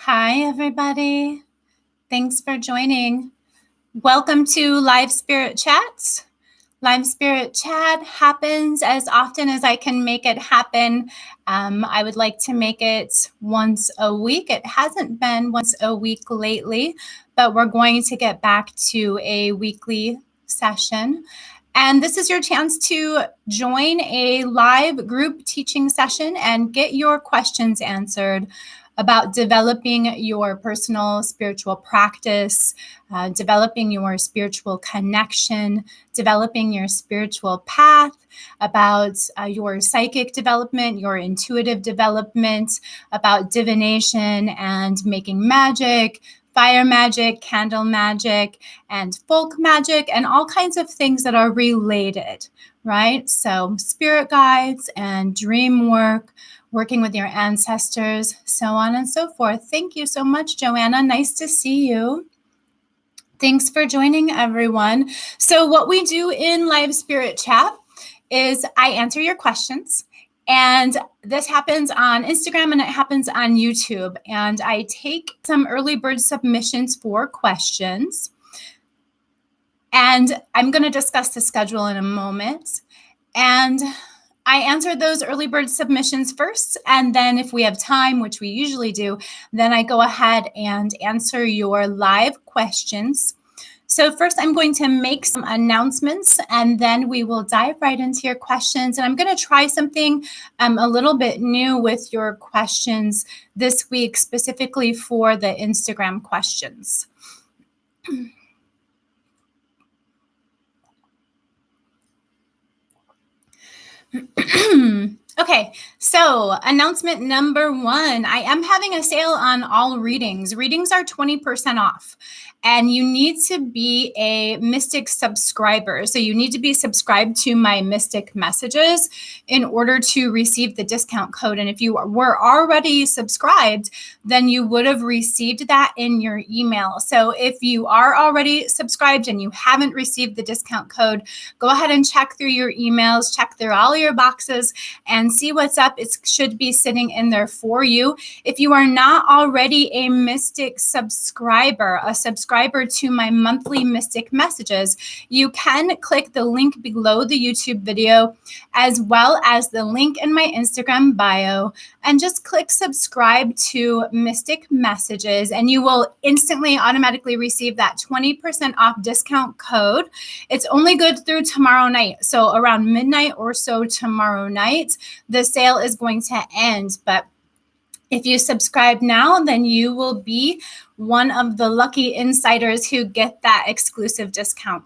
Hi, everybody. Thanks for joining. Welcome to Live Spirit Chats. Live Spirit Chat happens as often as I can make it happen. I would like to make it once a week. It hasn't been once a week lately, but we're going to get back to a weekly session. And this is your chance to join a live group teaching session and get your questions answered about developing your personal spiritual practice, developing your spiritual connection, developing your spiritual path, about your psychic development, your intuitive development, about divination and making magic, fire magic, candle magic, and folk magic, and all kinds of things that are related, right? So spirit guides and dream work, working with your ancestors, so on and so forth. Thank you so much, Joanna. Nice to see you. Thanks for joining, everyone. So what we do in Live Spirit Chat is I answer your questions. And this happens on Instagram and it happens on YouTube. And I take some early bird submissions for questions. And I'm going to discuss the schedule in a moment. And I answer those early bird submissions first. And then if we have time, which we usually do, then I go ahead and answer your live questions. So first, I'm going to make some announcements, and then we will dive right into your questions. And I'm going to try something a little bit new with your questions this week, specifically for the Instagram questions. Okay, so announcement number 1, I am having a sale on all readings. Readings are 20% off. And you need to be a Mystic subscriber. So you need to be subscribed to my Mystic messages in order to receive the discount code. And if you were already subscribed, then you would have received that in your email. So if you are already subscribed and you haven't received the discount code, go ahead and check through your emails, check through all your boxes and see what's up. It should be sitting in there for you. If you are not already a Mystic subscriber, a subscriber to my monthly Mystic messages, you can click the link below the YouTube video, as well as the link in my Instagram bio, and just click subscribe to Mystic messages, and you will instantly automatically receive that 20% off discount code. It's only good through tomorrow night. So around midnight or so tomorrow night, the sale is going to end. But if you subscribe now, then you will be one of the lucky insiders who get that exclusive discount.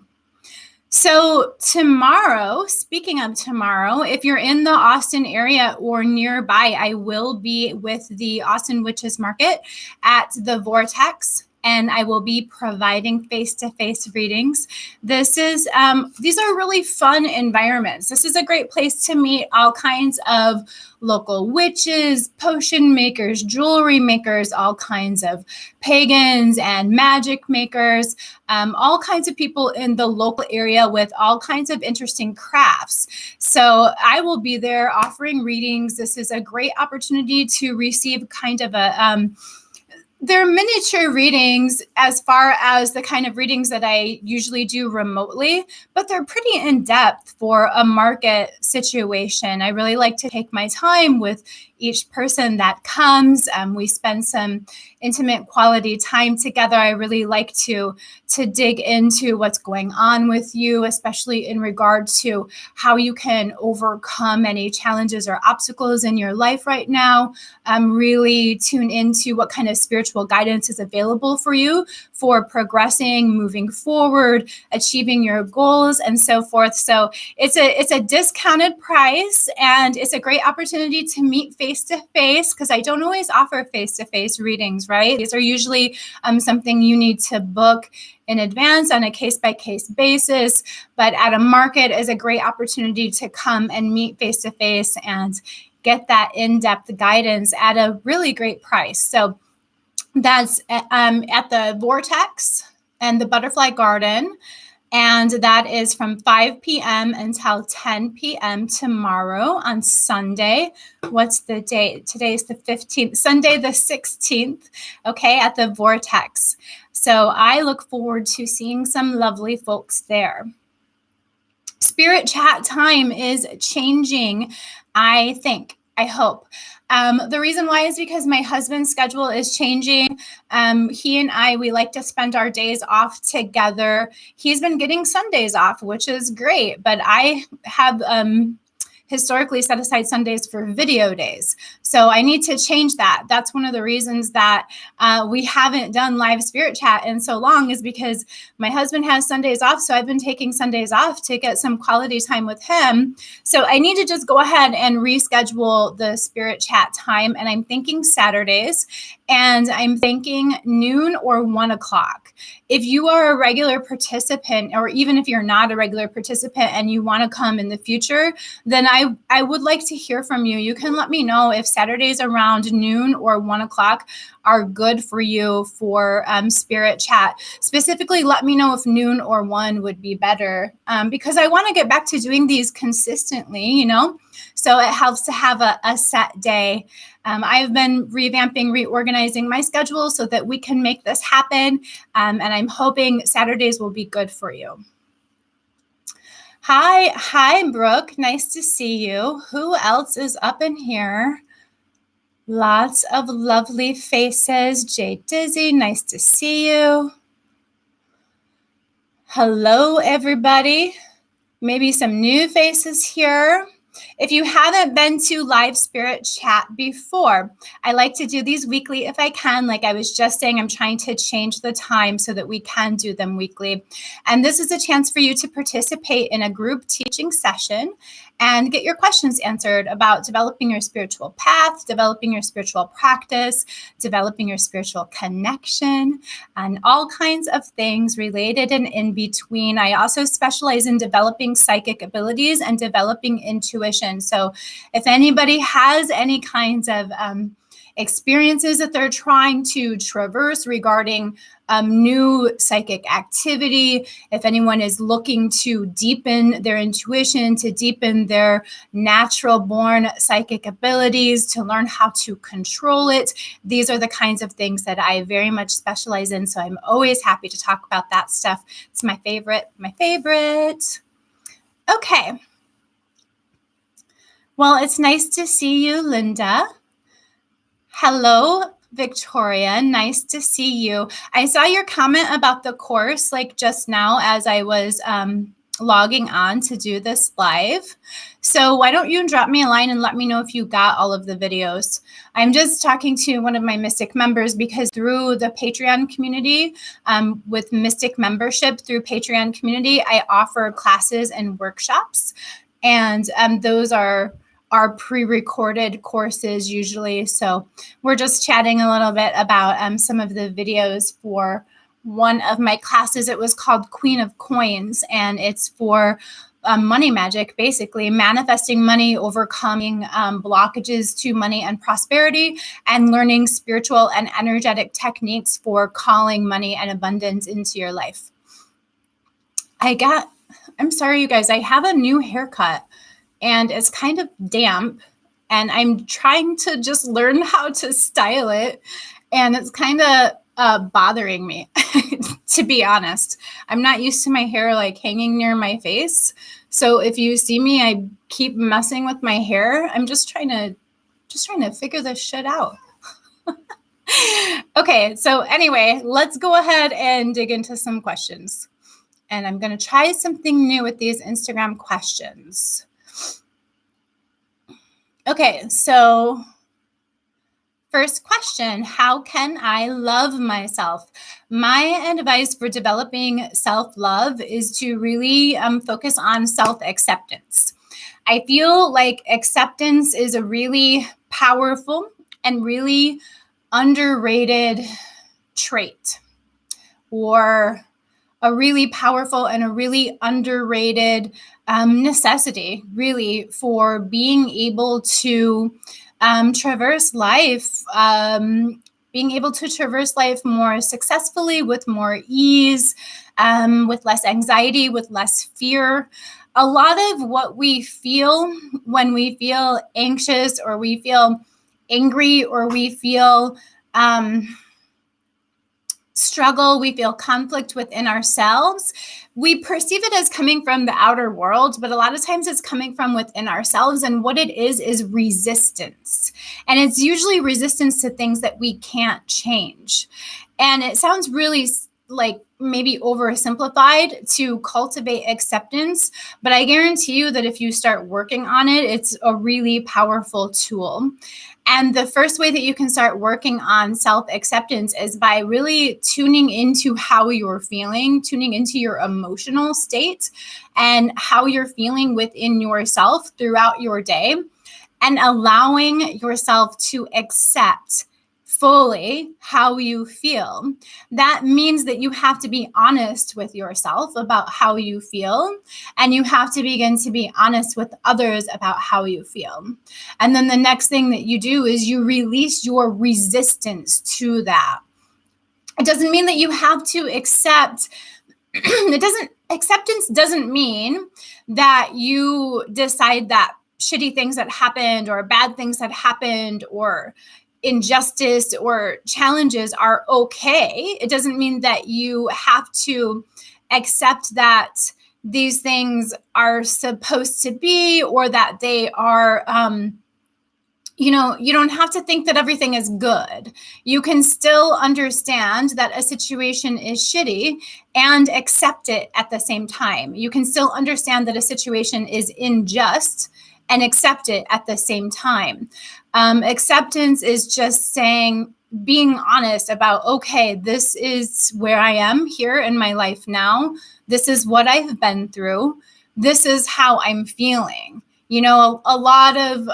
So tomorrow, speaking of tomorrow, if you're in the Austin area or nearby, I will be with the Austin Witches Market at the Vortex, and I will be providing face-to-face readings. These are really fun environments. This is a great place to meet all kinds of local witches, potion makers, jewelry makers, all kinds of pagans and magic makers, all kinds of people in the local area with all kinds of interesting crafts. So I will be there offering readings. This is a great opportunity to receive kind of they're miniature readings as far as the kind of readings that I usually do remotely, but they're pretty in-depth for a market situation. I really like to take my time with each person that comes. We spend some intimate quality time together. I really like to dig into what's going on with you, especially in regard to how you can overcome any challenges or obstacles in your life right now. Really tune into what kind of spiritual guidance is available for you for progressing, moving forward, achieving your goals, and so forth. So it's a discounted price, and it's a great opportunity to meet face-to-face, because I don't always offer face-to-face readings, right? These are usually something you need to book in advance on a case-by-case basis, but at a market is a great opportunity to come and meet face-to-face and get that in-depth guidance at a really great price. So that's at the Vortex and the Butterfly Garden. And that is from 5 p.m. until 10 p.m. tomorrow on Sunday. What's the date? Today's the 15th, Sunday the 16th, okay, at the Vortex. So I look forward to seeing some lovely folks there. Spirit chat time is changing, I think. I hope. The reason why is because my husband's schedule is changing. He and I, we like to spend our days off together. He's been getting Sundays off, which is great, but I have historically set aside Sundays for video days. So I need to change that. That's one of the reasons that we haven't done live spirit chat in so long, is because my husband has Sundays off. So I've been taking Sundays off to get some quality time with him. So I need to just go ahead and reschedule the spirit chat time. And I'm thinking Saturdays, and I'm thinking noon or 1 o'clock. If you are a regular participant, or even if you're not a regular participant and you want to come in the future, then I would like to hear from you. You can let me know if Saturdays around noon or 1 o'clock are good for you for spirit chat. Specifically, let me know if noon or 1 would be better, because I want to get back to doing these consistently, you know? So it helps to have a set day. I've been revamping, reorganizing my schedule so that we can make this happen. And I'm hoping Saturdays will be good for you. Hi, Brooke. Nice to see you. Who else is up in here? Lots of lovely faces. Jay Dizzy, nice to see you. Hello, everybody. Maybe some new faces here. If you haven't been to live spirit chat before, I like to do these weekly if I can. Like I was just saying, I'm trying to change the time so that we can do them weekly. And this is a chance for you to participate in a group teaching session and get your questions answered about developing your spiritual path, developing your spiritual practice, developing your spiritual connection, and all kinds of things related and in between. I also specialize in developing psychic abilities and developing intuition. So if anybody has any kinds of experiences that they're trying to traverse regarding new psychic activity, if anyone is looking to deepen their intuition, to deepen their natural born psychic abilities, to learn how to control it, these are the kinds of things that I very much specialize in. So I'm always happy to talk about that stuff. It's my favorite. Okay. Well, it's nice to see you, Linda. Hello, Victoria. Nice to see you. I saw your comment about the course like just now as I was logging on to do this live. So why don't you drop me a line and let me know if you got all of the videos. I'm just talking to one of my Mystic members because through the Patreon community, with Mystic membership through Patreon community, I offer classes and workshops. And those are pre-recorded courses usually. So we're just chatting a little bit about some of the videos for one of my classes. It was called Queen of Coins, and it's for money magic, basically manifesting money, overcoming blockages to money and prosperity, and learning spiritual and energetic techniques for calling money and abundance into your life. I'm sorry, you guys, I have a new haircut. And it's kind of damp, and I'm trying to just learn how to style it. And it's kind of bothering me, to be honest. I'm not used to my hair like hanging near my face. So if you see me, I keep messing with my hair. I'm just trying to figure this shit out. Okay, so anyway, let's go ahead and dig into some questions. And I'm going to try something new with these Instagram questions. Okay, so first question, how can I love myself? My advice for developing self-love is to really focus on self-acceptance. I feel like acceptance is a really powerful and really underrated trait, or a really powerful and a really underrated necessity, really, for being able to traverse life, being able to traverse life more successfully, with more ease, with less anxiety, with less fear. A lot of what we feel when we feel anxious or we feel angry or we feel struggle, we feel conflict within ourselves, we perceive it as coming from the outer world, but a lot of times it's coming from within ourselves. And what it is resistance. And it's usually resistance to things that we can't change. And it sounds really like maybe oversimplified to cultivate acceptance, but I guarantee you that if you start working on it, it's a really powerful tool. And the first way that you can start working on self-acceptance is by really tuning into how you're feeling, tuning into your emotional state and how you're feeling within yourself throughout your day, and allowing yourself to accept fully how you feel. That means that you have to be honest with yourself about how you feel, and you have to begin to be honest with others about how you feel. And then the next thing that you do is you release your resistance to that. It doesn't mean that you have to accept. Acceptance doesn't mean that you decide that shitty things that happened or bad things that happened or injustice or challenges are okay. It doesn't mean that you have to accept that these things are supposed to be, or that they are, you don't have to think that everything is good. You can still understand that a situation is shitty and accept it at the same time. You can still understand that a situation is unjust and accept it at the same time. Acceptance is just saying, being honest about, okay, this is where I am here in my life now. This is what I've been through. This is how I'm feeling. A lot of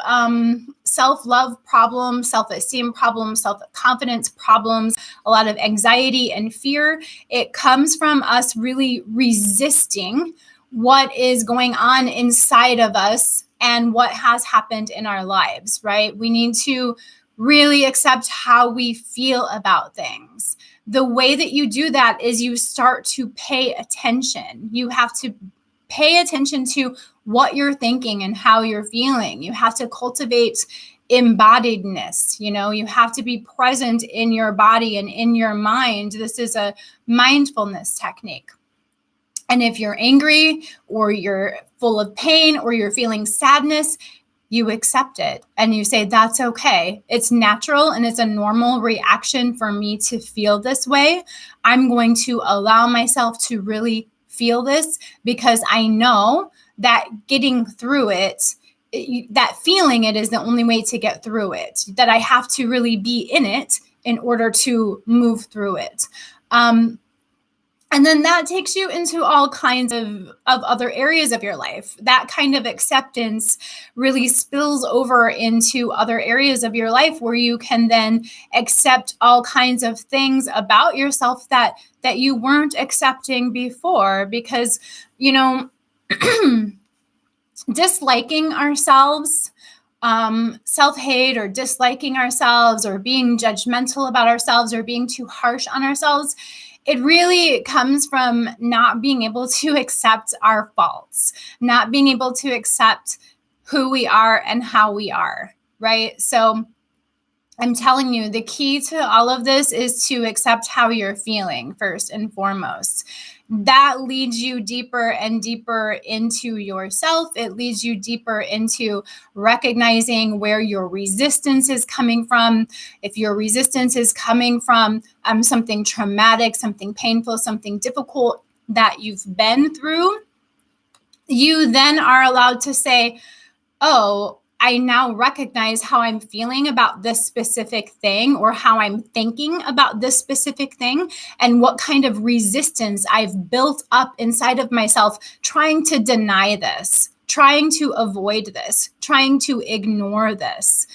self-love problems, self-esteem problems, self-confidence problems, a lot of anxiety and fear. It comes from us really resisting what is going on inside of us and what has happened in our lives, right? We need to really accept how we feel about things. The way that you do that is you start to pay attention. You have to pay attention to what you're thinking and how you're feeling. You have to cultivate embodiedness. You have to be present in your body and in your mind. This is a mindfulness technique. And if you're angry or you're full of pain or you're feeling sadness, you accept it and you say, that's okay. It's natural and it's a normal reaction for me to feel this way. I'm going to allow myself to really feel this because I know that getting through it, that feeling it is the only way to get through it, that I have to really be in it in order to move through it. And then that takes you into all kinds of other areas of your life. That kind of acceptance really spills over into other areas of your life where you can then accept all kinds of things about yourself that you weren't accepting before. Because, disliking ourselves, self-hate or disliking ourselves or being judgmental about ourselves or being too harsh on ourselves, it really comes from not being able to accept our faults, not being able to accept who we are and how we are, right? So I'm telling you, the key to all of this is to accept how you're feeling first and foremost. That leads you deeper and deeper into yourself. It leads you deeper into recognizing where your resistance is coming from. If your resistance is coming from something traumatic, something painful, something difficult that you've been through, you then are allowed to say, oh, I now recognize how I'm feeling about this specific thing, or how I'm thinking about this specific thing, and what kind of resistance I've built up inside of myself trying to deny this, trying to avoid this, trying to ignore this.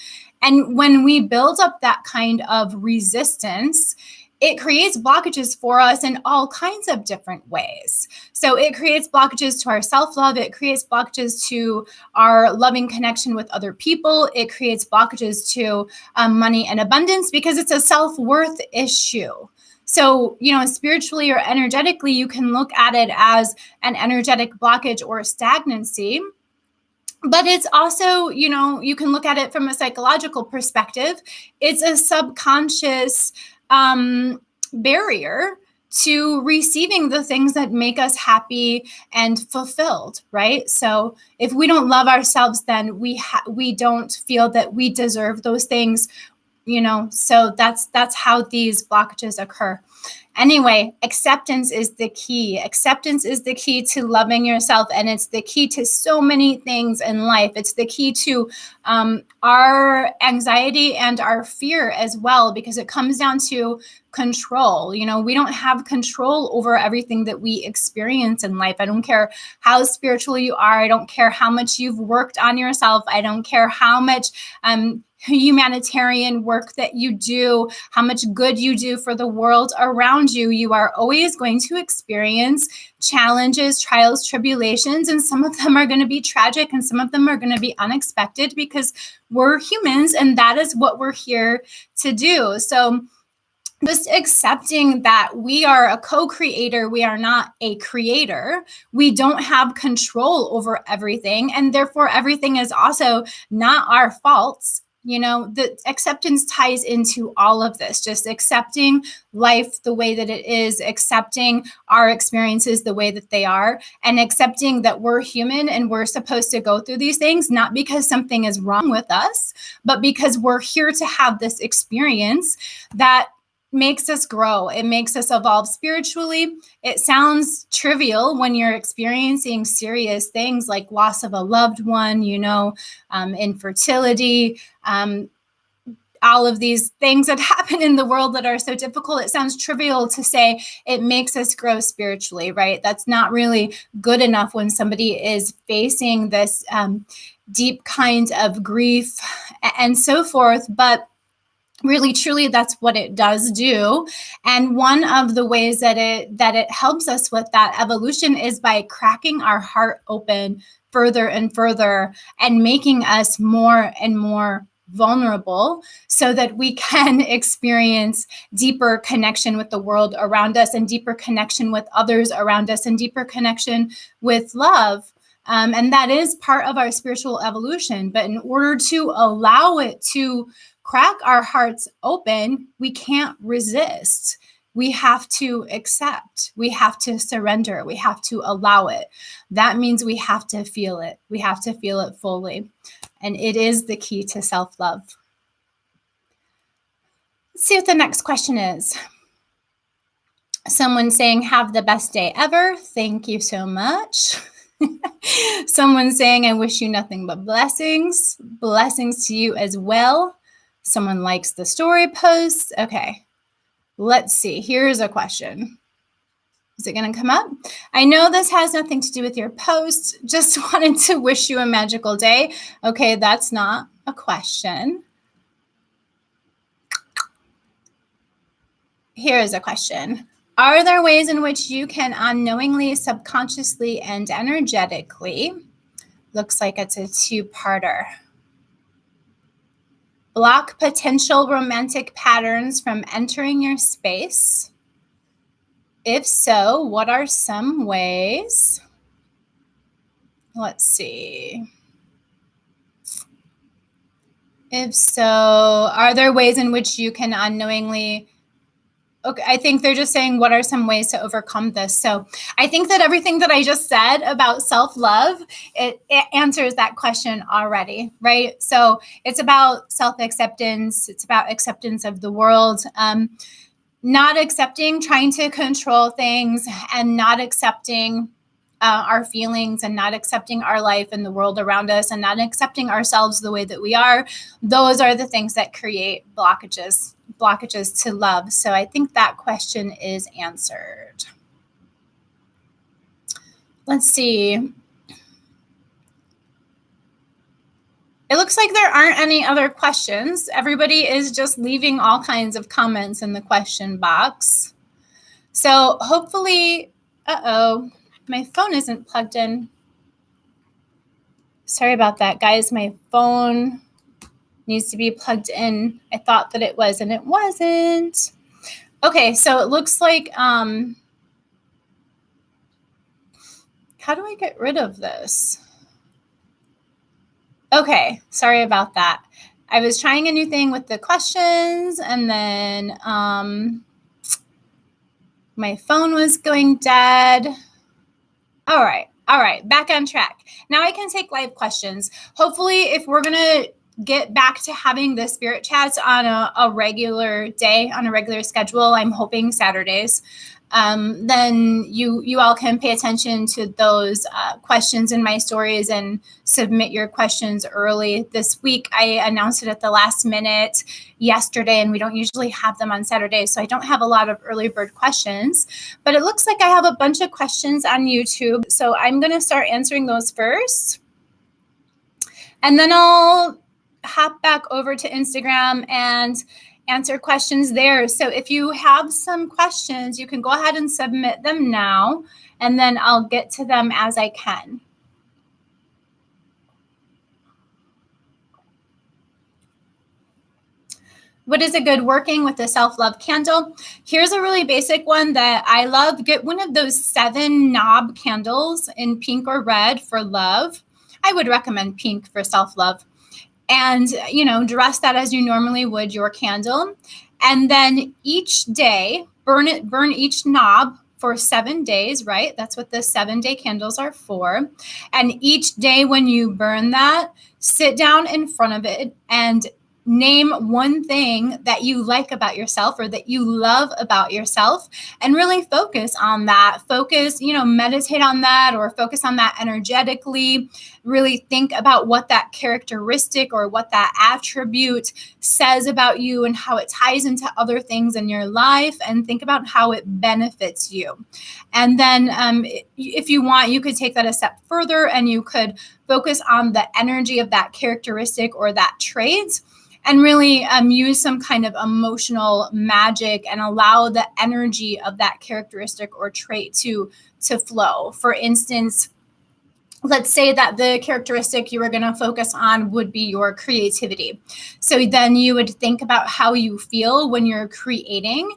And when we build up that kind of resistance, it creates blockages for us in all kinds of different ways. So it creates blockages to our self-love. It creates blockages to our loving connection with other people. It creates blockages to money and abundance because it's a self-worth issue. So, spiritually or energetically, you can look at it as an energetic blockage or stagnancy. But it's also, you can look at it from a psychological perspective. It's a subconscious barrier to receiving the things that make us happy and fulfilled, right? So if we don't love ourselves, then we don't feel that we deserve those things, so that's how these blockages occur. Anyway, acceptance is the key. Acceptance is the key to loving yourself, and it's the key to so many things in life. It's the key to our anxiety and our fear as well, because it comes down to control. We don't have control over everything that we experience in life. I don't care how spiritual you are. I don't care how much you've worked on yourself. I don't care how much humanitarian work that you do, how much good you do for the world around you. You are always going to experience challenges, trials, tribulations, and some of them are going to be tragic and some of them are going to be unexpected, because we're humans and that is what we're here to do. So just accepting that we are a co-creator, we are not a creator. We don't have control over everything, and therefore everything is also not our faults. The acceptance ties into all of this, just accepting life the way that it is, accepting our experiences the way that they are, and accepting that we're human and we're supposed to go through these things, not because something is wrong with us, but because we're here to have this experience that makes us grow. It makes us evolve spiritually. It sounds trivial when you're experiencing serious things like loss of a loved one, infertility, all of these things that happen in the world that are so difficult. It sounds trivial to say it makes us grow spiritually, right? That's not really good enough when somebody is facing this deep kind of grief and so forth. But really, truly, that's what it does do. And one of the ways that it helps us with that evolution is by cracking our heart open further and further and making us more and more vulnerable so that we can experience deeper connection with the world around us and deeper connection with others around us and deeper connection with love. And that is part of our spiritual evolution. But in order to allow it to crack our hearts open, we can't resist. We have to accept. We have to surrender. We have to allow it. That means we have to feel it. We have to feel it fully. And it is the key to self-love. Let's see what the next question is. Someone saying, have the best day ever. Thank you so much. Someone saying, I wish you nothing but blessings. Blessings to you as well. Someone likes the story posts. Okay, let's see. Here's a question. Is it going to come up? I know this has nothing to do with your post. Just wanted to wish you a magical day. Okay, that's not a question. Here is a question. Are there ways in which you can unknowingly, subconsciously, and energetically, looks like it's a two-parter, block potential romantic patterns from entering your space? If so, what are some ways? Let's see. If so, are there ways in which you can unknowingly... Okay, I think they're just saying, what are some ways to overcome this? So I think that everything that I just said about self-love, it answers that question already, right? So it's about self-acceptance. It's about acceptance of the world, not accepting, trying to control things, and not accepting our feelings, and not accepting our life and the world around us, and not accepting ourselves the way that we are. Those are the things that create blockages to love. So I think that question is answered. Let's see. It looks like there aren't any other questions. Everybody is just leaving all kinds of comments in the question box. So hopefully, my phone isn't plugged in. Sorry about that, guys. My phone needs to be plugged in. I thought that it was, and it wasn't. Okay, so it looks like, how do I get rid of this? Okay, sorry about that. I was trying a new thing with the questions, and then my phone was going dead. All right, back on track. Now I can take live questions. Hopefully, if we're gonna get back to having the spirit chats on a regular day, on a regular schedule, I'm hoping Saturdays, then you all can pay attention to those questions in my stories and submit your questions early. This week, I announced it at the last minute yesterday, and we don't usually have them on Saturdays, so I don't have a lot of early bird questions. But it looks like I have a bunch of questions on YouTube, so I'm going to start answering those first. And then I'll hop back over to Instagram and answer questions there. So if you have some questions, you can go ahead and submit them now, and then I'll get to them as I can. What is a good working with the self-love candle? Here's a really basic one that I love. Get one of those 7 knob candles in pink or red for love. I would recommend pink for self-love. And, dress that as you normally would your candle. And then each day, burn each knob for 7 days, right? That's what the 7-day candles are for. And each day when you burn that, sit down in front of it and name one thing that you like about yourself or that you love about yourself, and really focus on that. Meditate on that, or focus on that energetically. Really think about what that characteristic or what that attribute says about you and how it ties into other things in your life, and think about how it benefits you. And then if you want, you could take that a step further, and you could focus on the energy of that characteristic or that trait, and really use some kind of emotional magic and allow the energy of that characteristic or trait to flow. For instance, let's say that the characteristic you were going to focus on would be your creativity. So then you would think about how you feel when you're creating,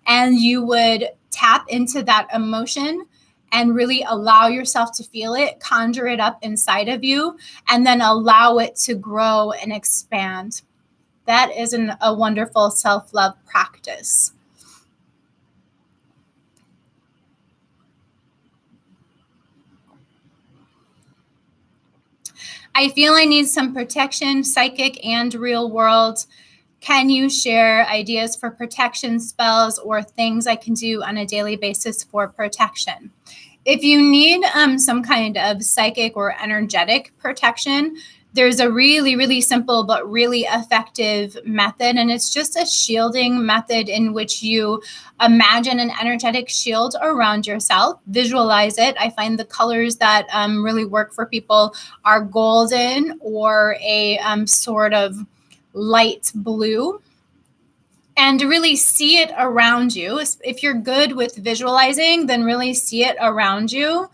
and you would tap into that emotion and really allow yourself to feel it, conjure it up inside of you, and then allow it to grow and expand. That is a wonderful self-love practice. I feel I need some protection, psychic and real world. Can you share ideas for protection spells or things I can do on a daily basis for protection? If you need some kind of psychic or energetic protection, there's a really, really simple but really effective method, and it's just a shielding method in which you imagine an energetic shield around yourself. Visualize it. I find the colors that really work for people are golden or a sort of light blue. And to really see it around you. If you're good with visualizing, then really see it around you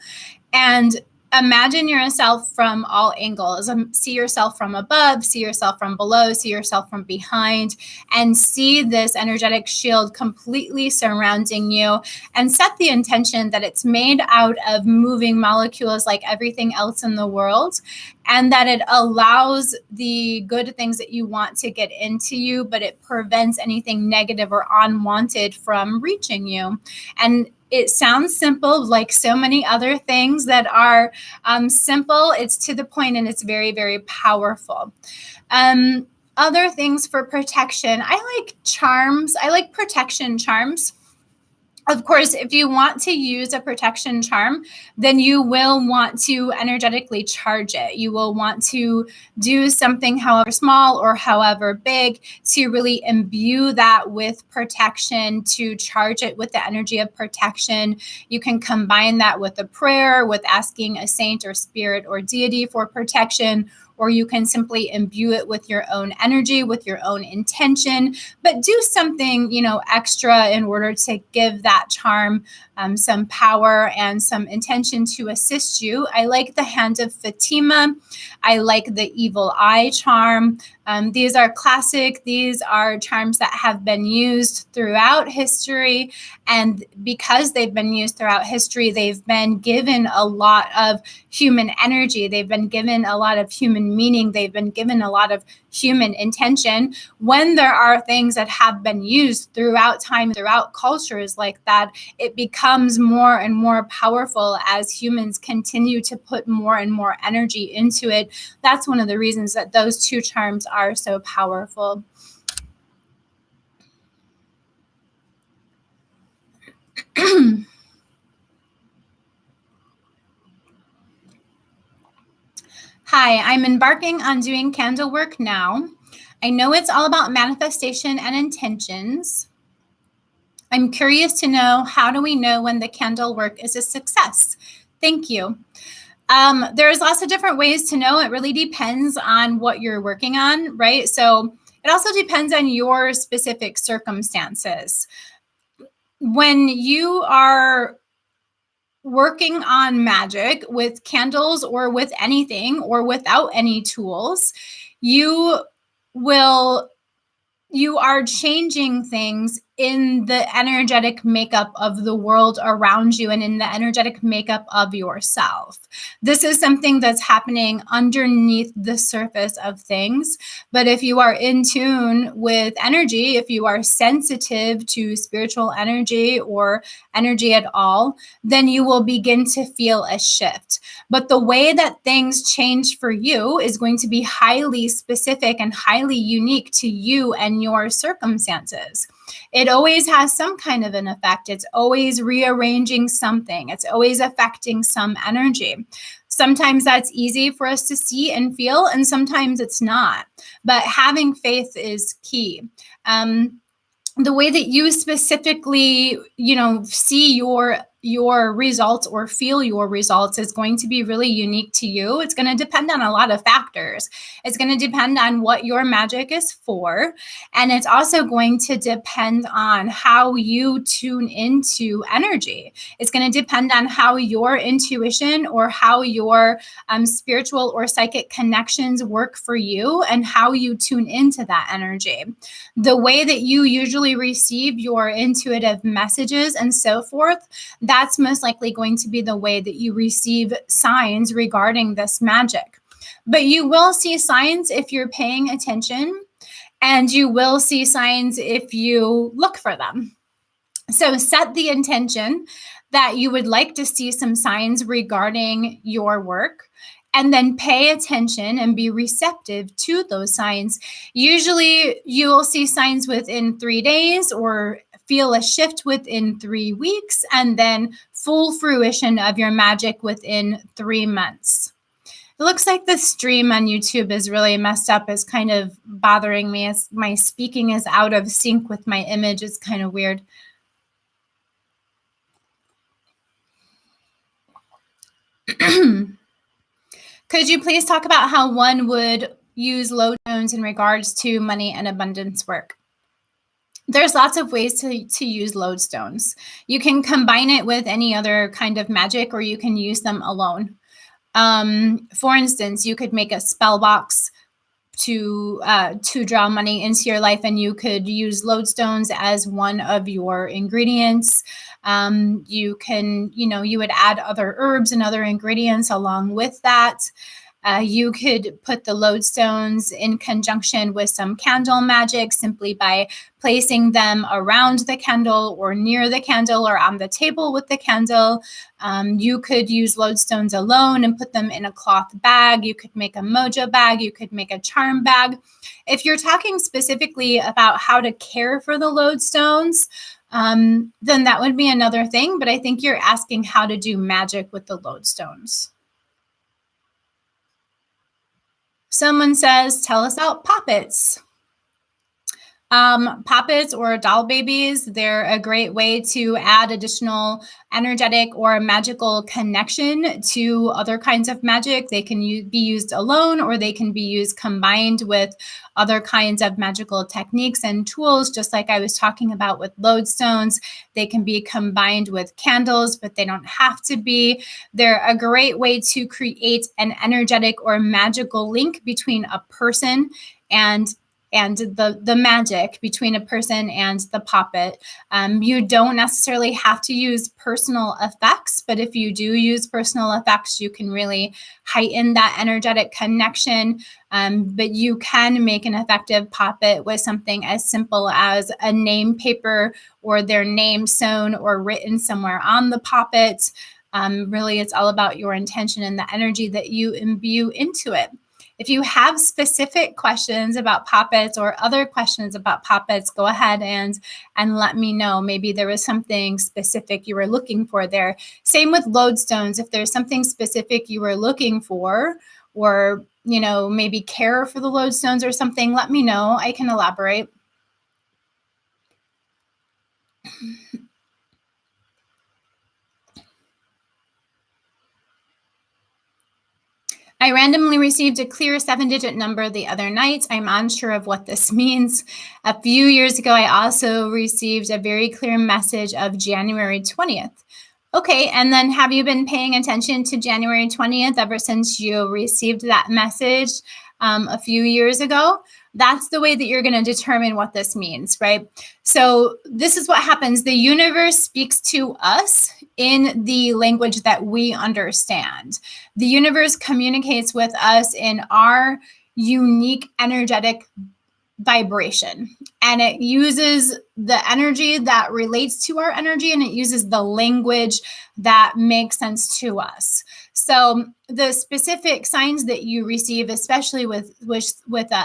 and imagine yourself from all angles. See yourself from above, see yourself from below, see yourself from behind, and see this energetic shield completely surrounding you, and set the intention that it's made out of moving molecules like everything else in the world, and that it allows the good things that you want to get into you, but it prevents anything negative or unwanted from reaching you. And it sounds simple, like so many other things that are simple. It's to the point, and it's very, very powerful. Other things for protection. I like charms. I like protection charms. Of course, if you want to use a protection charm, then you will want to energetically charge it. You will want to do something, however small or however big, to really imbue that with protection, to charge it with the energy of protection. You can combine that with a prayer, with asking a saint or spirit or deity for protection, or you can simply imbue it with your own energy, with your own intention, but do something, extra in order to give that charm some power and some intention to assist you. I like the Hand of Fatima. I like the Evil Eye charm. These are classic. These are charms that have been used throughout history. And because they've been used throughout history, they've been given a lot of human energy. They've been given a lot of human meaning. They've been given a lot of human intention. When there are things that have been used throughout time, throughout cultures like that, it becomes more and more powerful as humans continue to put more and more energy into it. That's one of the reasons that those two charms are so powerful. Hi, I'm embarking on doing candle work now. I know it's all about manifestation and intentions. I'm curious to know, how do we know when the candle work is a success? Thank you. There's lots of different ways to know. It really depends on what you're working on, right? So it also depends on your specific circumstances. When you are working on magic with candles or with anything or without any tools, you are changing things in the energetic makeup of the world around you and in the energetic makeup of yourself. This is something that's happening underneath the surface of things. But if you are in tune with energy, if you are sensitive to spiritual energy or energy at all, then you will begin to feel a shift. But the way that things change for you is going to be highly specific and highly unique to you and your circumstances. It always has some kind of an effect. It's always rearranging something. It's always affecting some energy. Sometimes that's easy for us to see and feel, and sometimes it's not. But having faith is key. The way that you specifically, see your results or feel your results is going to be really unique to you. It's going to depend on a lot of factors. It's going to depend on what your magic is for. And it's also going to depend on how you tune into energy. It's going to depend on how your intuition or how your spiritual or psychic connections work for you and how you tune into that energy. The way that you usually receive your intuitive messages and so forth, that's most likely going to be the way that you receive signs regarding this magic. But you will see signs if you're paying attention, and you will see signs if you look for them. So set the intention that you would like to see some signs regarding your work, and then pay attention and be receptive to those signs. Usually you'll see signs within 3 days or feel a shift within 3 weeks, and then full fruition of your magic within 3 months. It looks like the stream on YouTube is really messed up. It's kind of bothering me as my speaking is out of sync with my image. It's kind of weird. Could you please talk about how one would use lodestones in regards to money and abundance work? There's lots of ways to use lodestones. You can combine it with any other kind of magic, or you can use them alone. For instance, you could make a spell box to draw money into your life, and you could use lodestones as one of your ingredients. You would add other herbs and other ingredients along with that. You could put the lodestones in conjunction with some candle magic simply by placing them around the candle or near the candle or on the table with the candle. You could use lodestones alone and put them in a cloth bag. You could make a mojo bag. You could make a charm bag. If you're talking specifically about how to care for the lodestones, then that would be another thing. But I think you're asking how to do magic with the lodestones. Someone says, tell us about poppets. Poppets or doll babies, they're a great way to add additional energetic or magical connection to other kinds of magic. They can be used alone, or they can be used combined with other kinds of magical techniques and tools, just like I was talking about with lodestones. They can be combined with candles, but they don't have to be. They're a great way to create an energetic or magical link between a person and the magic between a person and the poppet. You don't necessarily have to use personal effects, but if you do use personal effects, you can really heighten that energetic connection. But you can make an effective poppet with something as simple as a name paper or their name sewn or written somewhere on the poppet. Really, it's all about your intention and the energy that you imbue into it. If you have specific questions about poppets or other questions about poppets, go ahead and let me know. Maybe there was something specific you were looking for there. Same with lodestones. If there's something specific you were looking for, or maybe care for the lodestones or something, let me know. I can elaborate. I randomly received a clear 7-digit number the other night. I'm unsure of what this means. A few years ago, I also received a very clear message of January 20th. Okay, and then have you been paying attention to January 20th ever since you received that message a few years ago? That's the way that you're going to determine what this means, right? So this is what happens. The universe speaks to us in the language that we understand. The universe communicates with us in our unique energetic vibration, and it uses the energy that relates to our energy, and it uses the language that makes sense to us. So the specific signs that you receive, especially with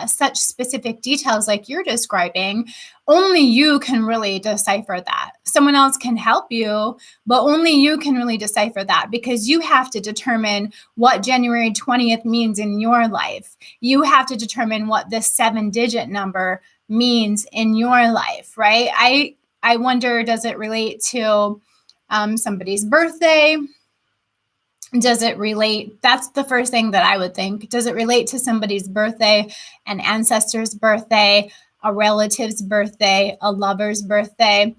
such specific details like you're describing, only you can really decipher that. Someone else can help you, but only you can really decipher that, because you have to determine what January 20th means in your life. You have to determine what this 7-digit number means in your life, right? I wonder, does it relate to somebody's birthday? Does it relate? That's the first thing that I would think. Does it relate to somebody's birthday, an ancestor's birthday, a relative's birthday, a lover's birthday?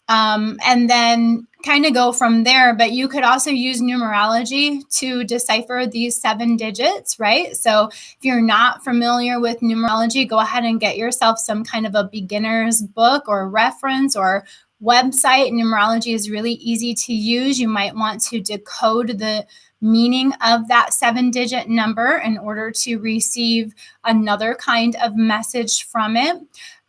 And then kind of go from there. But you could also use numerology to decipher these 7 digits, right? So if you're not familiar with numerology, go ahead and get yourself some kind of a beginner's book or reference or website. Numerology is really easy to use. You might want to decode the meaning of that 7-digit number in order to receive another kind of message from it.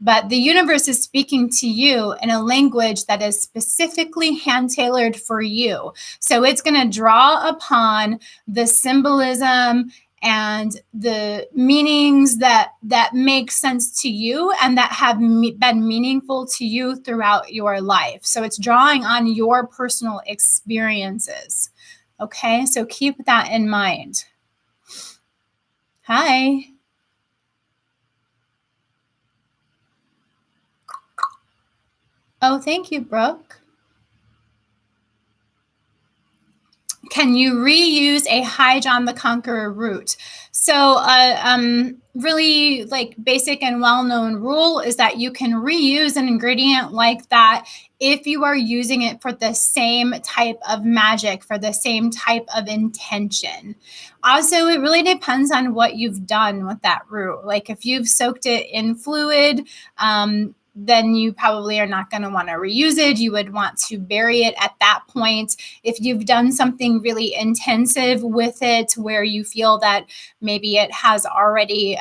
But the universe is speaking to you in a language that is specifically hand-tailored for you. So it's going to draw upon the symbolism and the meanings that make sense to you and that have been meaningful to you throughout your life. So it's drawing on your personal experiences. Okay, so keep that in mind. Hi. Oh, thank you, Brooke. Can you reuse a High John the Conqueror root? So really like basic and well-known rule is that you can reuse an ingredient like that if you are using it for the same type of magic, for the same type of intention. Also, it really depends on what you've done with that root. Like if you've soaked it in fluid, then you probably are not going to want to reuse it. You would want to bury it at that point. If you've done something really intensive with it where you feel that maybe it has already,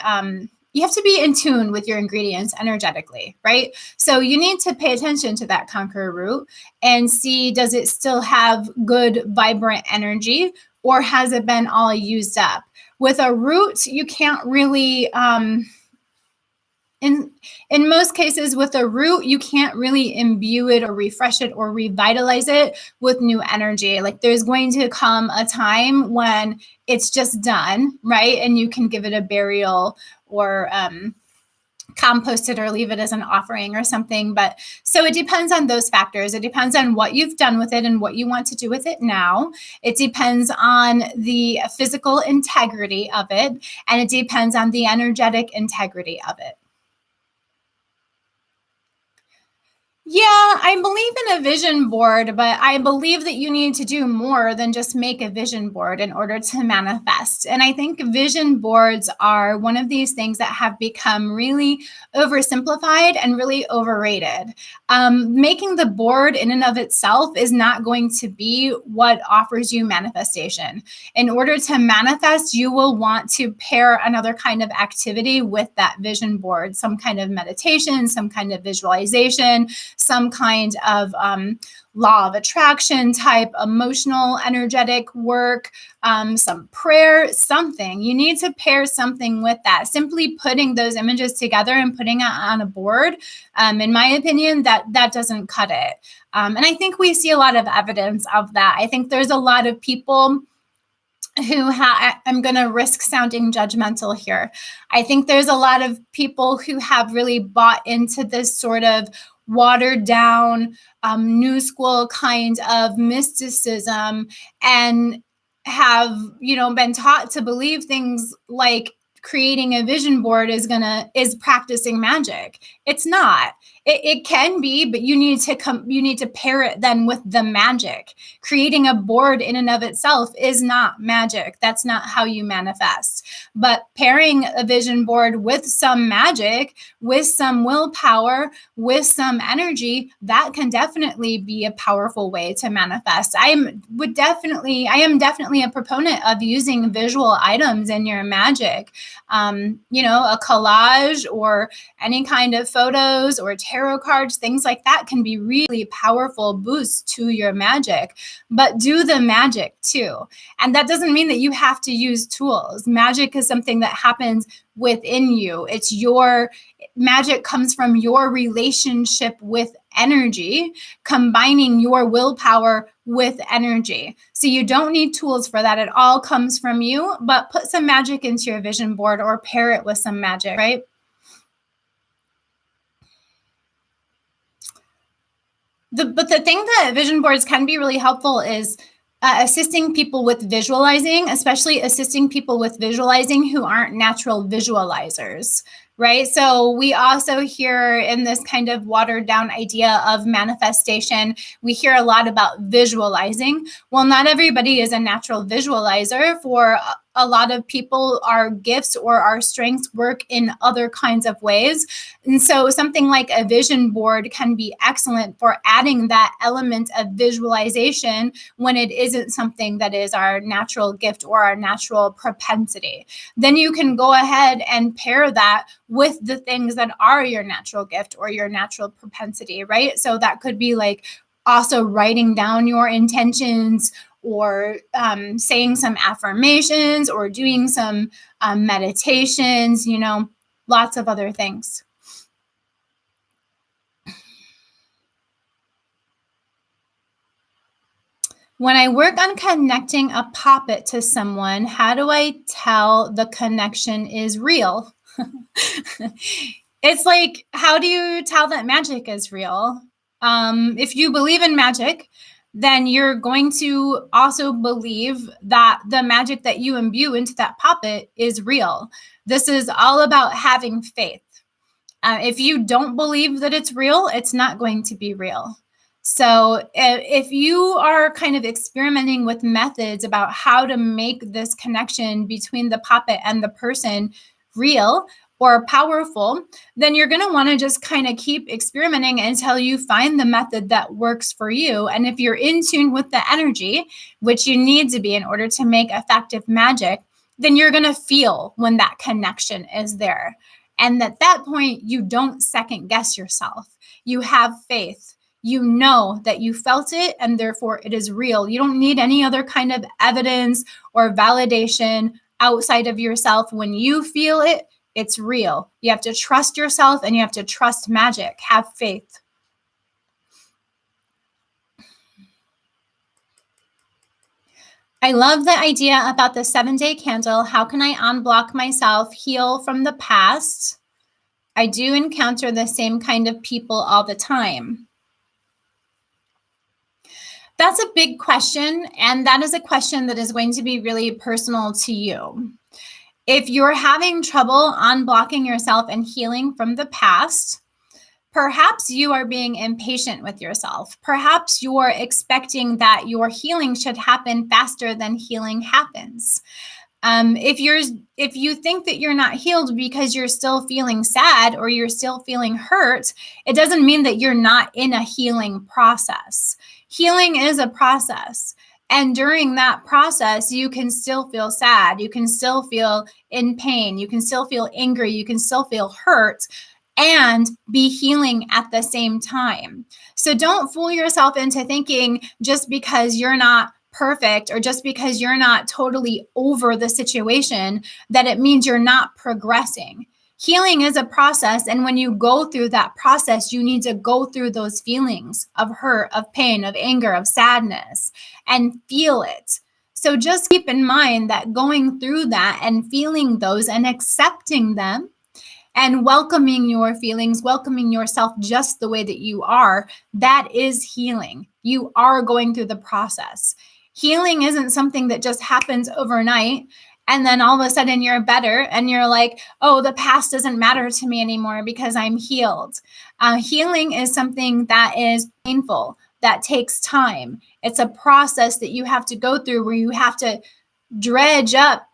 you have to be in tune with your ingredients energetically, right? So you need to pay attention to that conqueror root and see, does it still have good, vibrant energy, or has it been all used up? With a root, you can't really... In most cases with a root, you can't really imbue it or refresh it or revitalize it with new energy. Like there's going to come a time when it's just done, right? And you can give it a burial or compost it or leave it as an offering or something. But so it depends on those factors. It depends on what you've done with it and what you want to do with it now. It depends on the physical integrity of it, and it depends on the energetic integrity of it. Yeah, I believe in a vision board, but I believe that you need to do more than just make a vision board in order to manifest. And I think vision boards are one of these things that have become really oversimplified and really overrated. Making the board in and of itself is not going to be what offers you manifestation. In order to manifest, you will want to pair another kind of activity with that vision board, some kind of meditation, some kind of visualization, some kind of law of attraction type, emotional, energetic work, some prayer, something. You need to pair something with that. Simply putting those images together and putting it on a board, in my opinion, that doesn't cut it. And I think we see a lot of evidence of that. I think there's a lot of people who I'm going to risk sounding judgmental here. I think there's a lot of people who have really bought into this sort of watered down, new school kind of mysticism, and have, been taught to believe things like creating a vision board is practicing magic. It's not. It can be, but you need to pair it then with the magic. Creating a board in and of itself is not magic. That's not how you manifest. But pairing a vision board with some magic, with some willpower, with some energy, that can definitely be a powerful way to manifest. I am definitely a proponent of using visual items in your magic. A collage or any kind of photos or tarot cards, things like that can be really powerful boosts to your magic, but do the magic too. And that doesn't mean that you have to use tools. Magic is something that happens within you. Magic comes from your relationship with energy, combining your willpower with energy. So you don't need tools for that. It all comes from you, but put some magic into your vision board or pair it with some magic, right? But the thing that vision boards can be really helpful is assisting people with visualizing, especially assisting people with visualizing who aren't natural visualizers, right? So we also hear in this kind of watered down idea of manifestation, we hear a lot about visualizing. Well, not everybody is a natural visualizer. For a lot of people, our gifts or our strengths work in other kinds of ways. And so something like a vision board can be excellent for adding that element of visualization when it isn't something that is our natural gift or our natural propensity. Then you can go ahead and pair that with the things that are your natural gift or your natural propensity, right? So that could be like also writing down your intentions, or saying some affirmations, or doing some meditations, lots of other things. When I work on connecting a poppet to someone, how do I tell the connection is real? It's like, how do you tell that magic is real? If you believe in magic, then you're going to also believe that the magic that you imbue into that puppet is real. This is all about having faith. If you don't believe that it's real, it's not going to be real. So if you are kind of experimenting with methods about how to make this connection between the puppet and the person real or powerful, then you're going to want to just kind of keep experimenting until you find the method that works for you. And if you're in tune with the energy, which you need to be in order to make effective magic, then you're going to feel when that connection is there. And at that point, you don't second guess yourself. You have faith. You know that you felt it, and therefore it is real. You don't need any other kind of evidence or validation outside of yourself. When you feel it, it's real. You have to trust yourself, and you have to trust magic. Have faith. I love the idea about the 7-day candle. How can I unblock myself, heal from the past, I do encounter the same kind of people all the time. That's a big question, and that is a question that is going to be really personal to you. If you're having trouble unblocking yourself and healing from the past, perhaps you are being impatient with yourself. Perhaps you're expecting that your healing should happen faster than healing happens. If you think that you're not healed because you're still feeling sad or you're still feeling hurt, it doesn't mean that you're not in a healing process. Healing is a process. And during that process, you can still feel sad. You can still feel in pain. You can still feel angry. You can still feel hurt and be healing at the same time. So don't fool yourself into thinking just because you're not perfect or just because you're not totally over the situation that it means you're not progressing. Healing is a process, and when you go through that process, you need to go through those feelings of hurt, of pain, of anger, of sadness, and feel it. So just keep in mind that going through that and feeling those and accepting them and welcoming your feelings, welcoming yourself just the way that you are, that is healing. You are going through the process. Healing isn't something that just happens overnight and then all of a sudden you're better and you're like, oh, the past doesn't matter to me anymore because I'm healed. Healing is something that is painful, that takes time. It's a process that you have to go through where you have to dredge up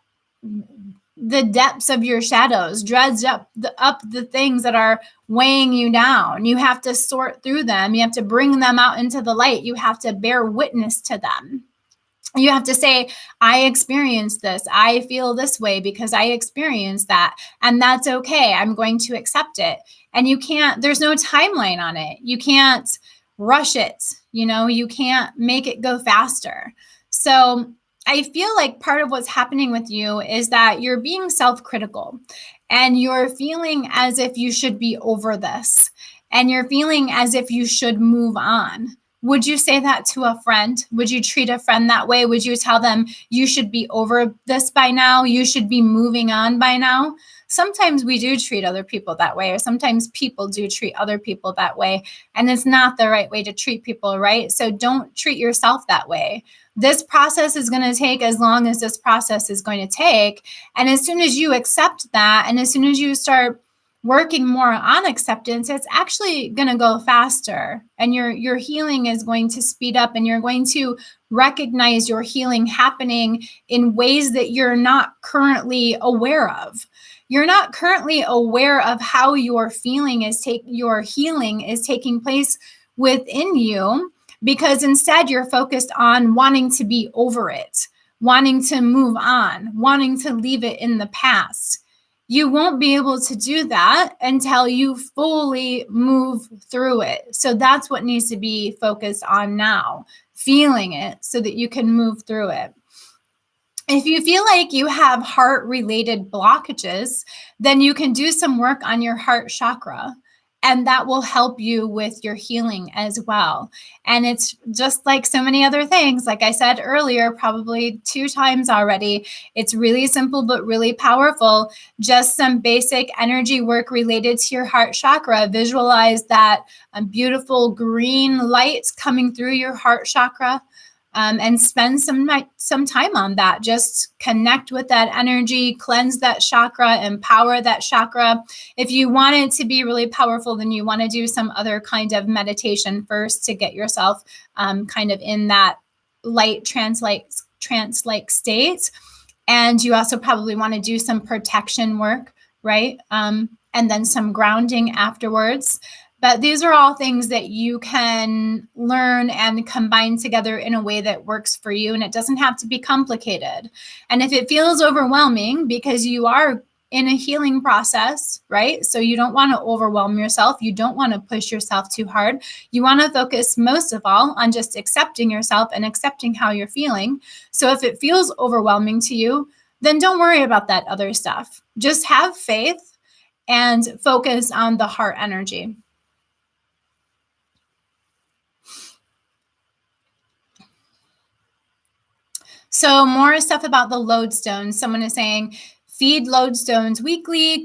the depths of your shadows, dredge up the things that are weighing you down. You have to sort through them. You have to bring them out into the light. You have to bear witness to them. You have to say, I experienced this. I feel this way because I experienced that. And that's okay. I'm going to accept it. And there's no timeline on it. You can't rush it. You can't make it go faster. So I feel like part of what's happening with you is that you're being self-critical and you're feeling as if you should be over this and you're feeling as if you should move on. Would you say that to a friend? Would you treat a friend that way? Would you tell them you should be over this by now? You should be moving on by now? Sometimes we do treat other people that way, or sometimes people do treat other people that way. And it's not the right way to treat people, right? So don't treat yourself that way. This process is going to take as long as this process is going to take. And as soon as you accept that, and as soon as you start working more on acceptance, it's actually going to go faster and your healing is going to speed up and you're going to recognize your healing happening in ways that you're not currently aware of. You're not currently aware of how your healing is taking place within you because instead you're focused on wanting to be over it, wanting to move on, wanting to leave it in the past. You won't be able to do that until you fully move through it. So that's what needs to be focused on now, feeling it so that you can move through it. If you feel like you have heart-related blockages, then you can do some work on your heart chakra. And that will help you with your healing as well. And it's just like so many other things, like I said earlier, probably 2 times already, it's really simple but really powerful. Just some basic energy work related to your heart chakra. Visualize that beautiful green light coming through your heart chakra. And spend some time on that. Just connect with that energy, cleanse that chakra, empower that chakra. If you want it to be really powerful, then you want to do some other kind of meditation first to get yourself kind of in that light trance-like state. And you also probably want to do some protection work, right? And then some grounding afterwards. But these are all things that you can learn and combine together in a way that works for you. And it doesn't have to be complicated. And if it feels overwhelming because you are in a healing process, right? So you don't want to overwhelm yourself. You don't want to push yourself too hard. You want to focus most of all on just accepting yourself and accepting how you're feeling. So if it feels overwhelming to you, then don't worry about that other stuff. Just have faith and focus on the heart energy. So more stuff about the lodestone. Someone is saying, Feed lodestones weekly, ?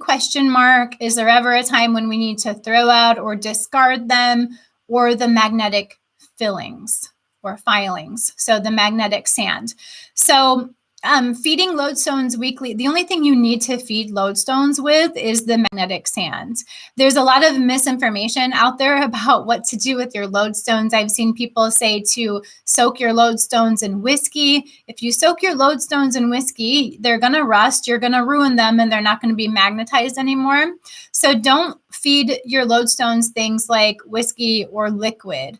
Is there ever a time when we need to throw out or discard them? Or the magnetic fillings or filings, so the magnetic sand. So feeding lodestones weekly, the only thing you need to feed lodestones with is the magnetic sand. There's a lot of misinformation out there about what to do with your lodestones. I've seen people say to soak your lodestones in whiskey. If you soak your lodestones in whiskey, they're going to rust, you're going to ruin them, and they're not going to be magnetized anymore. So don't feed your lodestones things like whiskey or liquid.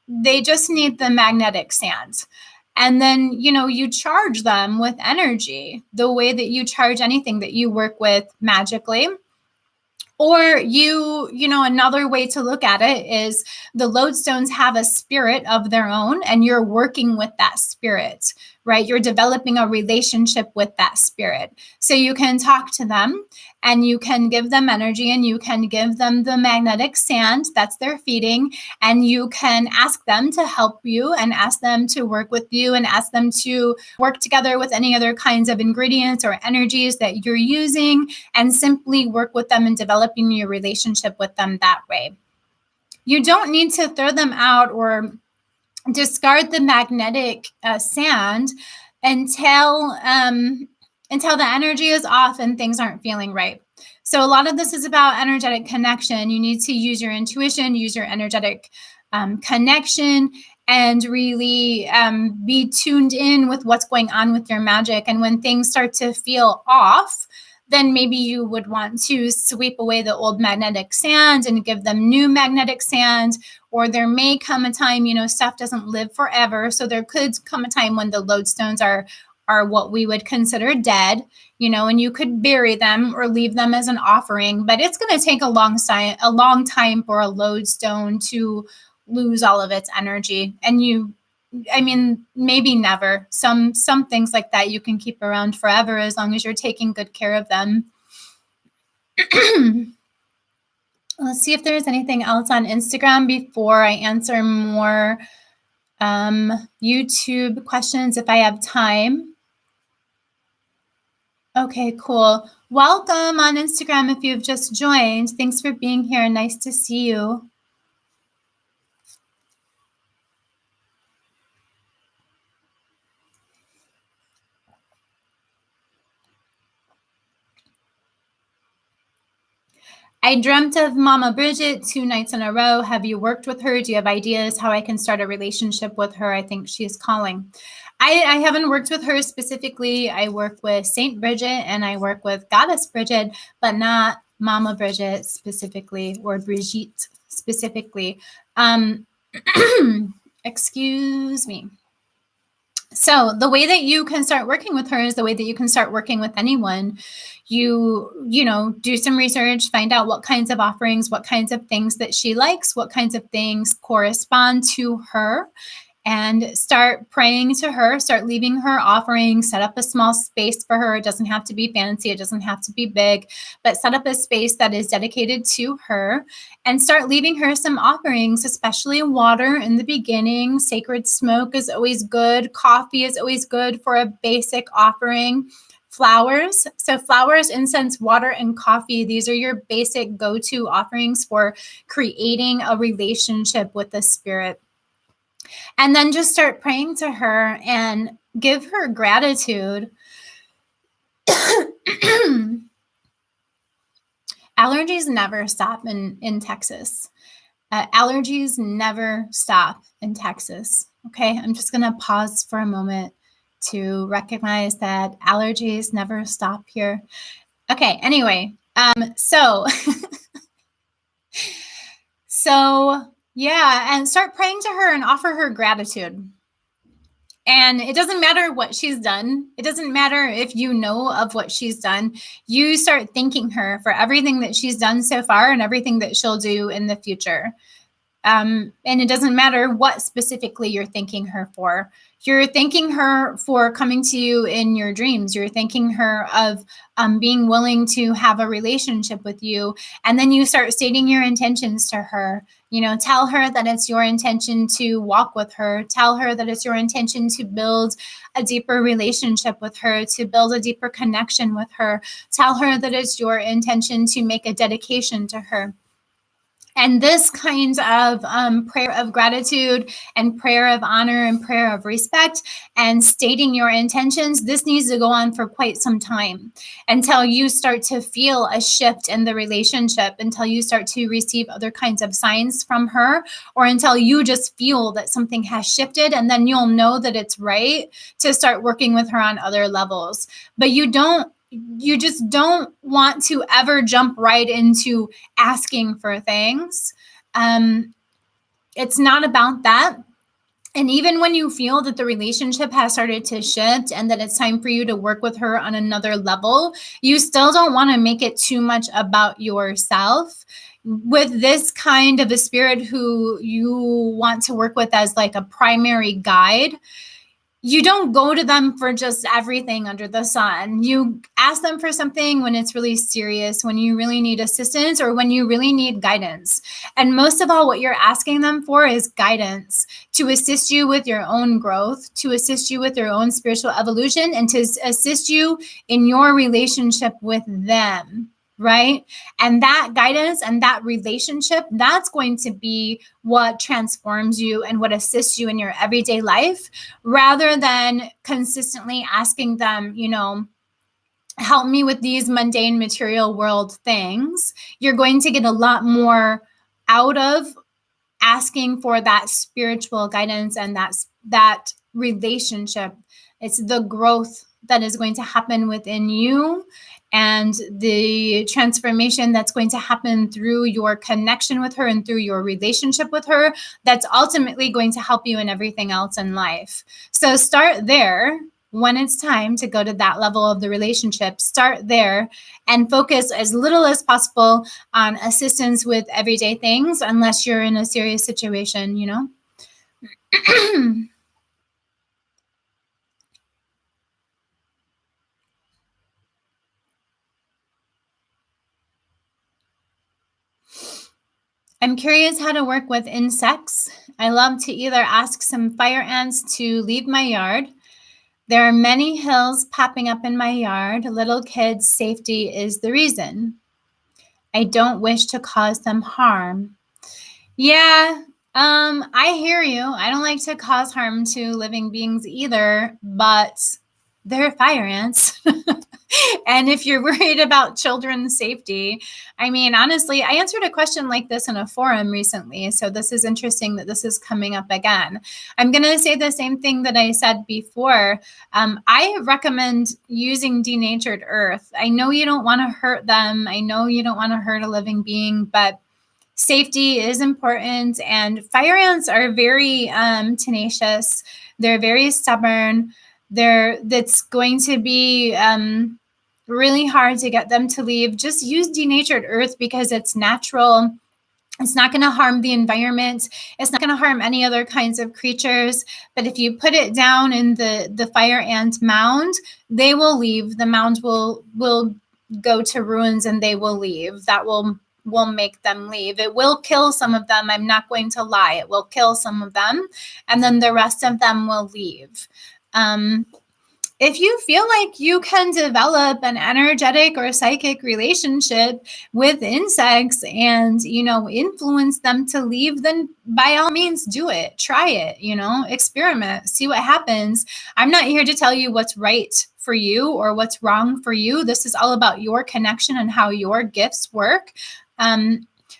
They just need the magnetic sand. And then, you charge them with energy, the way that you charge anything that you work with magically. Or another way to look at it is the lodestones have a spirit of their own, and you're working with that spirit, right? You're developing a relationship with that spirit. So you can talk to them and you can give them energy, and you can give them the magnetic sand, that's their feeding, and you can ask them to help you and ask them to work with you and ask them to work together with any other kinds of ingredients or energies that you're using, and simply work with them and developing your relationship with them that way. You don't need to throw them out or discard the magnetic sand until the energy is off and things aren't feeling right. So a lot of this is about energetic connection. You need to use your intuition, use your energetic connection, and really be tuned in with what's going on with your magic. And when things start to feel off, then maybe you would want to sweep away the old magnetic sand and give them new magnetic sand. Or there may come a time, stuff doesn't live forever. So there could come a time when the lodestones are what we would consider dead, and you could bury them or leave them as an offering. But it's going to take a long time for a lodestone to lose all of its energy. And maybe never. Some things like that you can keep around forever as long as you're taking good care of them. Let's see if there's anything else on Instagram before I answer more YouTube questions if I have time. Okay, cool. Welcome on Instagram if you've just joined. Thanks for being here. Nice to see you. I dreamt of Mama Bridget 2 nights in a row. Have you worked with her? Do you have ideas how I can start a relationship with her? I think she's calling. I haven't worked with her specifically. I work with Saint Bridget and I work with Goddess Bridget, but not Mama Bridget specifically or Brigitte specifically. Excuse me. So the way that you can start working with her is the way that you can start working with anyone. You do some research, find out what kinds of offerings, what kinds of things that she likes, what kinds of things correspond to her, and start praying to her, start leaving her offerings, set up a small space for her. It doesn't have to be fancy. It doesn't have to be big, but set up a space that is dedicated to her and start leaving her some offerings, especially water in the beginning. Sacred smoke is always good. Coffee is always good for a basic offering. Flowers. So flowers, incense, water, and coffee. These are your basic go-to offerings for creating a relationship with the spirit. And then just start praying to her and give her gratitude. Allergies never stop in Texas. Allergies never stop in Texas. Okay, I'm just going to pause for a moment to recognize that allergies never stop here. Okay, anyway, so yeah, and start praying to her and offer her gratitude. And it doesn't matter what she's done. It doesn't matter if you know of what she's done. You start thanking her for everything that she's done so far and everything that she'll do in the future. And it doesn't matter what specifically you're thanking her for. You're thanking her for coming to you in your dreams. You're thanking her of being willing to have a relationship with you. And then you start stating your intentions to her. Tell her that it's your intention to walk with her. Tell her that it's your intention to build a deeper relationship with her, to build a deeper connection with her. Tell her that it's your intention to make a dedication to her. And this kind of prayer of gratitude and prayer of honor and prayer of respect and stating your intentions, this needs to go on for quite some time until you start to feel a shift in the relationship, until you start to receive other kinds of signs from her, or until you just feel that something has shifted, and then you'll know that it's right to start working with her on other levels. But you just don't want to ever jump right into asking for things. It's not about that. And even when you feel that the relationship has started to shift and that it's time for you to work with her on another level, you still don't want to make it too much about yourself. With this kind of a spirit who you want to work with as like a primary guide, you don't go to them for just everything under the sun. You ask them for something when it's really serious, when you really need assistance, or when you really need guidance. And most of all, what you're asking them for is guidance to assist you with your own growth, to assist you with your own spiritual evolution, and to assist you in your relationship with them. Right? And that guidance and that relationship, that's going to be what transforms you and what assists you in your everyday life, rather than consistently asking them, help me with these mundane material world things. You're going to get a lot more out of asking for that spiritual guidance and that relationship. It's the growth that is going to happen within you, and the transformation that's going to happen through your connection with her and through your relationship with her, that's ultimately going to help you in everything else in life. So start there. When it's time to go to that level of the relationship, start there and focus as little as possible on assistance with everyday things, unless you're in a serious situation, I'm curious how to work with insects. I love to either ask some fire ants to leave my yard. There are many hills popping up in my yard. Little kids' safety is the reason. I don't wish to cause them harm. Yeah, I hear you. I don't like to cause harm to living beings either, but they're fire ants. And if you're worried about children's safety, I mean, honestly, I answered a question like this in a forum recently. So this is interesting that this is coming up again. I'm going to say the same thing that I said before. I recommend using denatured earth. I know you don't want to hurt them. I know you don't want to hurt a living being, but safety is important. And fire ants are very tenacious. They're very stubborn. That's going to be really hard to get them to leave. Just use denatured earth because it's natural. It's not going to harm the environment. It's not going to harm any other kinds of creatures. But if you put it down in the fire ant mound, they will leave. The mound will go to ruins and they will leave. That will make them leave. It will kill some of them. I'm not going to lie. It will kill some of them. And then the rest of them will leave. If you feel like you can develop an energetic or psychic relationship with insects and, influence them to leave, then by all means do it. Try it, experiment, see what happens. I'm not here to tell you what's right for you or what's wrong for you. This is all about your connection and how your gifts work.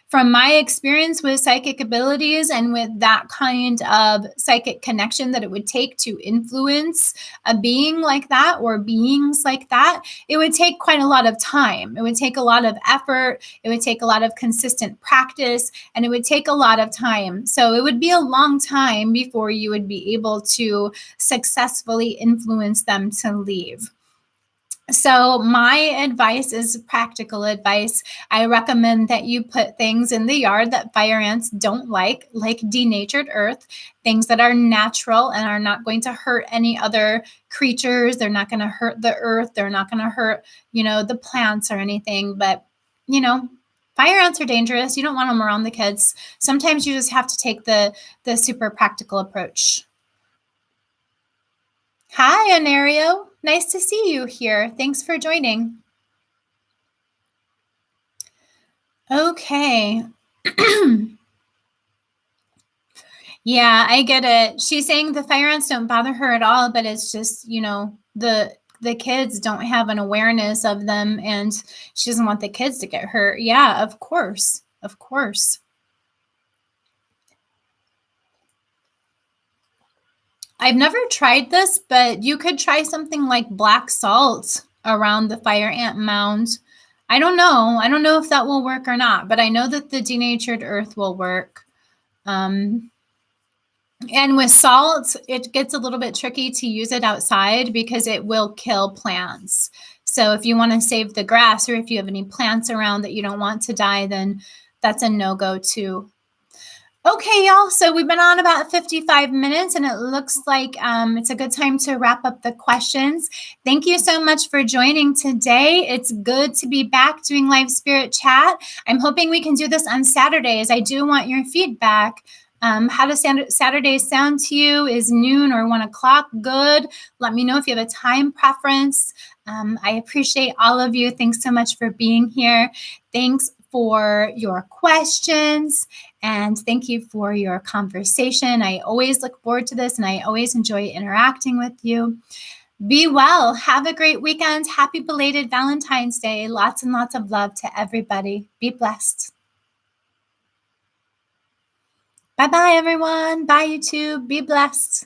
From my experience with psychic abilities and with that kind of psychic connection that it would take to influence a being like that or beings like that, it would take quite a lot of time. It would take a lot of effort. It would take a lot of consistent practice, and it would take a lot of time. So it would be a long time before you would be able to successfully influence them to leave. So my advice is practical advice. I recommend that you put things in the yard that fire ants don't like denatured earth, things that are natural and are not going to hurt any other creatures. They're not going to hurt the earth. They're not going to hurt, the plants or anything. But, fire ants are dangerous. You don't want them around the kids. Sometimes you just have to take the super practical approach. Hi, Anario. Nice to see you here. Thanks for joining. Okay. Yeah, I get it. She's saying the fire ants don't bother her at all, but it's just, the kids don't have an awareness of them, and she doesn't want the kids to get hurt. Yeah, of course. Of course. I've never tried this, but you could try something like black salt around the fire ant mound. I don't know. I don't know if that will work or not, but I know that the denatured earth will work. And with salt, it gets a little bit tricky to use it outside because it will kill plants. So if you want to save the grass, or if you have any plants around that you don't want to die, then that's a no-go too. Okay, y'all. So we've been on about 55 minutes, and it looks like it's a good time to wrap up the questions. Thank you so much for joining today. It's good to be back doing live spirit chat. I'm hoping we can do this on Saturdays. I do want your feedback. How does Saturdays sound to you? Is noon or 1 o'clock good? Let me know if you have a time preference. I appreciate all of you. Thanks so much for being here. Thanks for your questions, and thank you for your conversation. I always look forward to this, and I always enjoy interacting with you. Be well. Have a great weekend. Happy belated Valentine's Day. Lots and lots of love to everybody. Be blessed. Bye-bye, everyone. Bye, YouTube. Be blessed.